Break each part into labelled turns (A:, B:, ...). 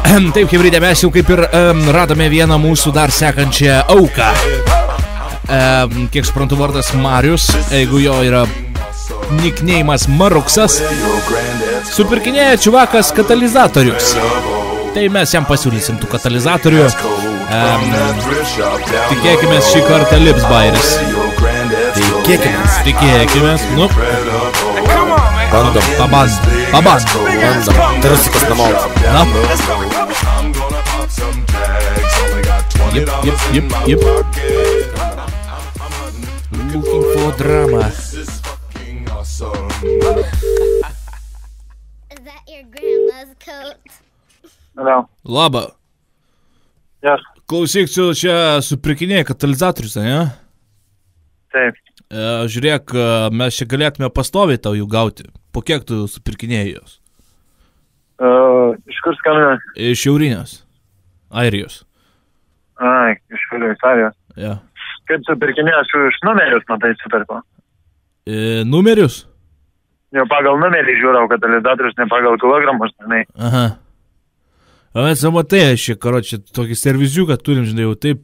A: Taip, Hebridė, mes jau kaip ir radome vieną mūsų dar sekančią auką. Kiek suprantu, vardas Marius, jeigu jo yra nikneimas Maruksas, supirkinėja čiuvakas katalizatorius. Tai mes jam pasiūlysim tų katalizatorių. Tikėkimės šį kartą lips bairis. Tikėkimės, nu.
B: Bandom. Bandom. Terusikas namau.
A: Na. Yep. Looking for drama.
C: Is that your grandma's coat?
D: Hello.
A: Labą.
D: Yes.
A: Klausyk, čia supirkinėjai katalizatorius, ne?
D: Taip.
A: Žiūrėk, mes čia galėtume pastoviai tau jų gauti. Po kiek tu supirkinėjai jos?
D: Iš kur skambina?
A: Iš Šiaurinės. Airijos.
D: Ai, iš Airijos.
A: Ja.
D: Kaip supirkinėjęs iš numerius, matai, supirko?
A: Numerius?
D: Jau pagal numerį žiūrau, katalizatorius, ne pagal kilogramus, žinai.
A: Aha. Mes matai, aš čia, karočią, tokį serviziuką turim, žinai, jau taip,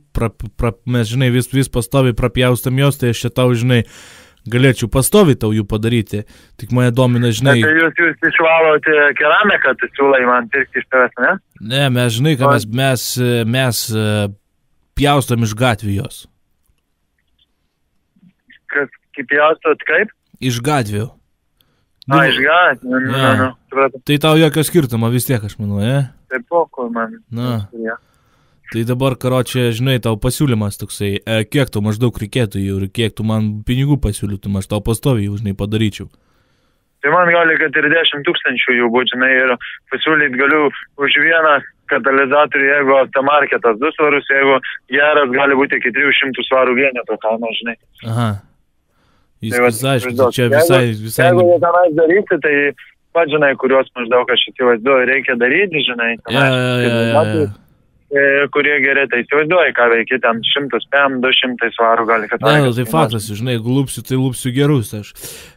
A: mes, žinai, vis pastoviai prapjaustam jos, tai aš čia tau, žinai, galėčiau pastoviai tau jų padaryti. Tik mane domina, žinai...
D: Tai jūs išvalote keramiką, tai siūlai man pirkti iš tavęs, ne?
A: Ne, mes, žinai, kad mes pjaustam iš gatvių jos.
D: Kaip pjaustot, kaip?
A: Iš gatvių.
D: Iš gatvių, nu.
A: Tai tau jokio skirtumo vis tiek, aš manau, ne?
D: Tai pokoj man.
A: Na. Tai dabar, karočią, žinai, tau pasiūlymas toksai, kiek tu maždaug reikėtų jų ir kiek tu man pinigų pasiūlytum, aš tau pastoviai jau, žinai, padaryčiau.
D: Tai man gali, kad ir 10 000 jų būtų, žinai, ir pasiūlyti galiu už vieną katalizatorių, jeigu aftermarketas 2 svarus, jeigu geras gali būti iki 300 svarų vieneto kaina, žinai.
A: Aha. Viskas aišku, čia visai...
D: Jeigu jie tenais daryti, tai pat, žinai, kuriuos maždaug aš įsivaizduoju, reikia daryti, žinai, kurie gerai, tai įsivaizduoju, ką veikia ten 100 PM, 200 svarų gali, kad...
A: Ne, tai faktas, žinai, jeigu lūpsiu, tai lūpsiu gerus aš.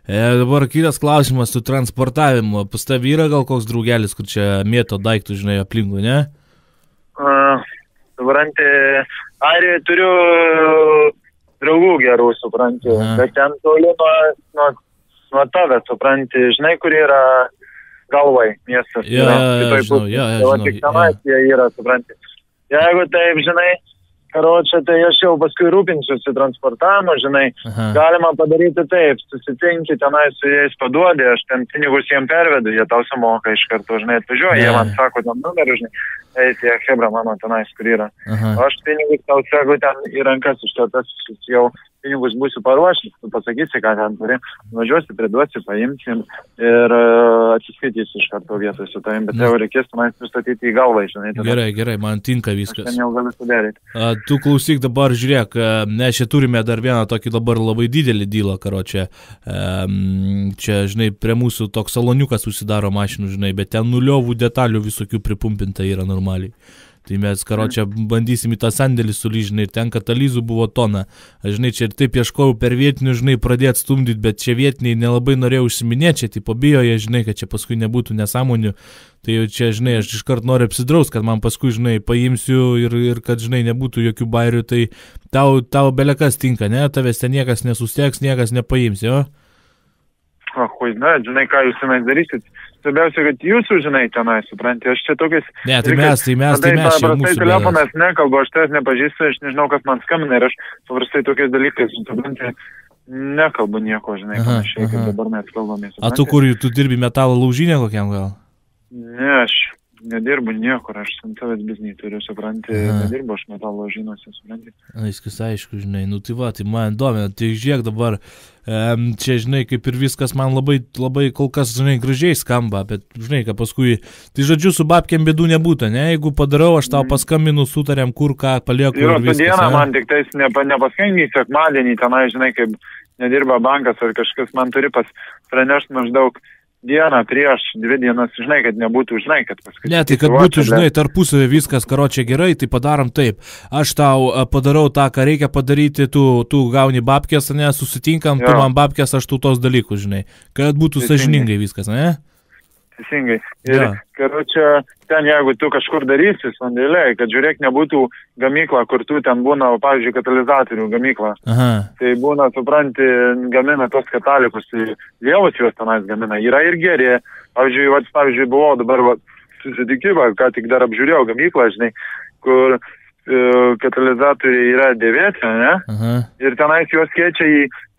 A: Dabar kitas klausimas su transportavimu. Pas tavi yra gal koks draugelis, kur čia mėto daiktų, žinai, aplinkų, ne?
D: Supranti, Airijoje turiu draugų gerų, supranti, bet ten toli nuo tave, supranti, žinai, kur yra Galvai miestas.
A: Žinau.
D: Tik tenais jie yra, supranti. Jeigu taip, žinai, karočią, tai aš jau paskui rūpinsiuosi transportavimu, žinai, galima padaryti taip, susitinki tenai su jais paduodi, aš ten pinigus jiem pervedu, jie tau sumoka iš karto, žinai, atvažiuoja, jie man sako ten numerį, žinai, eiti, hebra mano tenais, kur yra. Aš pinigus tau sako ten į rankas iš to, tas jau pinigus būsiu paruošęs, tu pasakysi, ką ten turi, važiuosi, priduosi, paimsi ir atsiskaitysi iš karto vietoj su tavim, bet jau reikės manęs pristatyti į galvą, žinai.
A: Gerai, man tinka viskas.
D: Aš ten jau galiu sudaryti.
A: Tu klausyk dabar, žiūrėk, mes čia turime dar vieną tokį dabar labai didelį dylą, karočią. Čia, žinai, prie mūsų toks saloniukas susidaro mašinų, žinai, bet ten nuliovų detalių visokių pripumpinta yra normaliai. Tai mes, karočią, bandysim į tą sandėlį sulyžinai ir ten katalizų buvo tona. Aš, žinai, čia ir taip ieškojau per vietinių, žinai, pradėti stumdyti, bet čia vietiniai nelabai norėjau užsiminėti, čia tipo bijo, jie, žinai, kad čia paskui nebūtų nesąmonių. Tai jau čia, žinai, aš iškart noriu apsidraus, kad man paskui, žinai, paimsiu ir kad, žinai, nebūtų jokių bairių, tai tau belekas tinka, ne? Tavęs ten niekas nesusteks, niekas nepaims, jo?
D: Žinai, ką jūs tenais darysit? Svarbiausia, kad jūsų, žinai, tenai, supranti, aš čia tokiais...
A: Ne, tai mes čia mūsų
D: telefonas nekalbu, aš tavęs nepažįstu, aš nežinau, kas man skambina ir aš paprastai tokiais dalykais, supranti, nekalbu nieko, žinai, panašiai, kaip dabar mes kalbame.
A: A tu kur, tu dirbi metalo laužinę kokiam gal?
D: Ne, aš nedirbu niekur, aš tavęs biznį turiu, supranti, nedirbu aš metalo laužinose, supranti.
A: Viskas aišku, žinai, nu tai va, tai man domina, tai žiūrėk dabar... Čia, žinai, kaip ir viskas man labai kol kas, žinai, gražiai skamba, bet, žinai, kad paskui, tai žodžiu, su babkiam bėdų nebūtų, ne, jeigu padarau, aš tau paskambinu, sutarėm, kur ką palieku ir viskas.
D: Dieną man tik tais nepaskambinį sekmadienį, tenai, žinai, kaip nedirba bankas ar kažkas, man turi pranešti maždaug dieną prieš 2 dienas, žinai, kad nebūtų, žinai, kad paskui... Ne,
A: tai kad būtų, žinai, tarpusavį viskas, karočią gerai, tai padarom taip. Aš tau padarau tą, ką reikia padaryti, tu gauni babkės, ne, susitinkam, tu man babkės, aš tu tos dalykus, žinai. Kad būtų sąžiningai viskas, ne?
D: teisingai. Ir, karočią, ten jeigu tu kažkur darysi sandėliai, kad žiūrėk, nebūtų gamykla, kur tu ten būna, pavyzdžiui, katalizatorių gamykla.
A: Aha.
D: Tai būna, supranti, gamina tos katalikus, lievus juos tenais gamina. Yra ir geri. Pavyzdžiui, buvau dabar susitikimą, ką tik dar apžiūrėjau gamyklą, žinai, kur katalizatoriai yra dėvėti, ne?
A: Aha. Ir
D: tenais juos keičia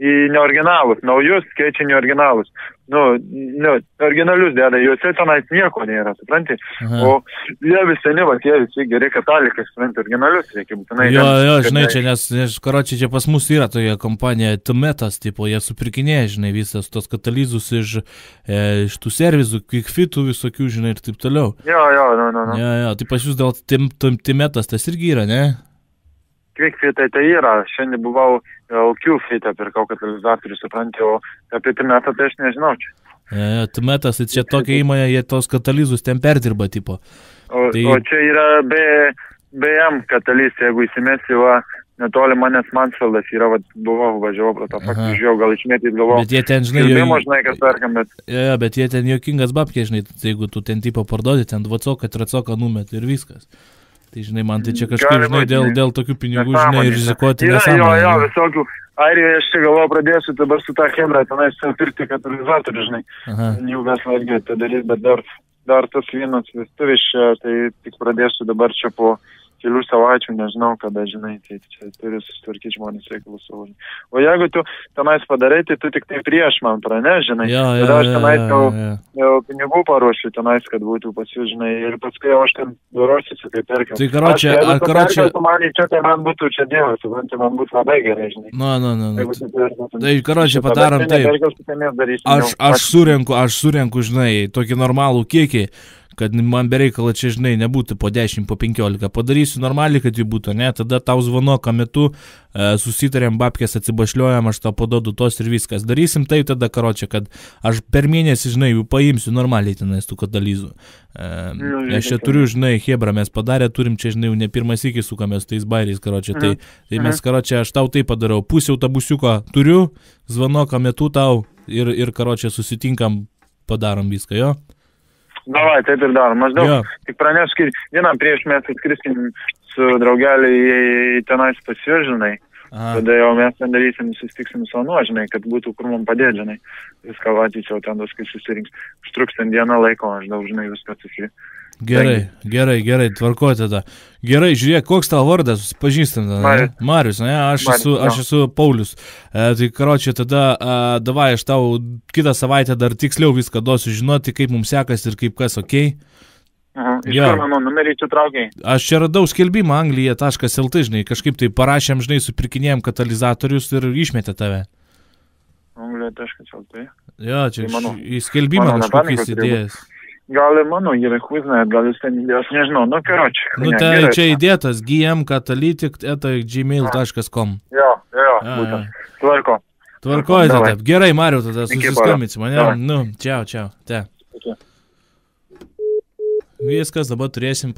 D: į neoriginalus, naujus keičia neoriginalus. Originalius dėda, juose tenais nieko nėra, supranti?
A: Aha.
D: O jie visi jie visi geri katalikai, supranti, originalius reikia būtinai.
A: Jo, žinai, čia, nes karočiai, čia pas mus yra toje kompanija Tumetas, tipo, jie supirkinėja, žinai, visas tos katalizus iš tų servizų, quickfitų visokių, žinai, ir taip toliau.
D: Jo.
A: Jo, tai pas jūs dėl Tumetas tas irgi yra, ne?
D: Quickfitai tai yra, šiandien buvau Q-fitą pirkau katalizatorių, supranti, o apie Tumetą tai aš nežinau čia.
A: Tumetas, tai čia tokia įmonė, jie tos katalizus ten perdirba, tipo.
D: O čia yra BM kataliz, jeigu įsimesi, netoli manęs Mansfeldas yra, buvau, važiavau pro tą faktį, žiūrėjau, gal išmėtyti galvau.
A: Bet jie ten, žinai,
D: kas perkam, bet...
A: bet jie ten jokingas babkė, žinai, jeigu tu ten tipo parduodi, ten 2-3 numet ir viskas. Tai, žinai, man tai čia kažkaip, žinai, dėl tokių pinigų, žinai, rizikuoti nesąmonę.
D: Jo, visokių. Airijoje aš čia galvoju pradėsiu dabar su tą chemrą, tenais pirkti katalizatorių, žinai. Jau mes irgi tai darys, bet dar tas vienas vestuviš, tai tik pradėsiu dabar čia po kelių savaičių, nežinau kada, žinai, tai čia turi susitvarkyti žmonės reikalus savo. O jeigu tu tenais padarai, tai tu tik tai prieš man praneš, žinai. Tada aš tenais jau pinigų paruošiu tenais, kad būtų pas jūs, žinai, ir paskui jau aš ten durošysiu, kai perkiau.
A: Tai karočią...
D: Man čia tai man būtų čia dievas, supranti, man būtų labai gerai, žinai.
A: Tai karočią padarom taip. Aš surenku, žinai, tokį normalų kiekį, kad man bereikalo čia, žinai, nebūtų po 10, po 15. Padarysiu normaliai, kad jų būtų, ne? Tada tau zvonoko metu susitarėm, babkės atsibašliuojam, aš tau padodu tos ir viskas. Darysim tai tada, karočią, kad aš per mėnesį, žinai, jų paimsiu normaliai tenais tų katalizų. Aš čia turiu, žinai, hebra, mes padarę, turim čia, žinai, ne pirmas iki sukamės tais bairiais, karočią. Tai mes, karočią, aš tau tai padarau. Pusę autobusiuko turiu, zvonoko metu tau ir karočią, susitinkam, padarom viską, jo?
D: Davai, taip ir darom. Maždaug tik pranešk, vienam prieš mes atskriskim su draugeliai tenais pasižinai. Tada jau mes ten darysim, susitiksim su nuožinai, kad būtų kur mums padėti, žinai. Viską vatyčiau ten, kai susirinks. Užtruks ten dieną laiko, aš daug, žinai, viską atsisirinkti.
A: Gerai, tvarkuoju tada. Gerai, žiūrėk, koks tavo vardas, pažįstam tada, ne? Marius, ne? Aš esu Paulius. Tai, karočią, tada, davai, aš tau kitą savaitę dar tiksliau viską duosiu žinoti, kaip mums sekas ir kaip kas, okei?
D: Iš kur mano numerį čia traukiai?
A: Aš čia radau skelbimą anglija.lt, žinai, kažkaip tai parašėm, žinai, supirkinėjom katalizatorius ir išmetė tave.
D: Anglija.lt?
A: Jo, čia į skelbimą kažkokiais įdėjęs.
D: Gal ir mano yra, huiznat, gal jūs ten įdėjęs, nežinau, karočią.
A: Tai čia įdėtas gmkatalytik@gmail.com.
D: Jo, būtent.
A: Tvarkoju tada. Gerai, Mariau, tada susiskambinsim, ne? Čiau, te. Viskas, dabar turėsim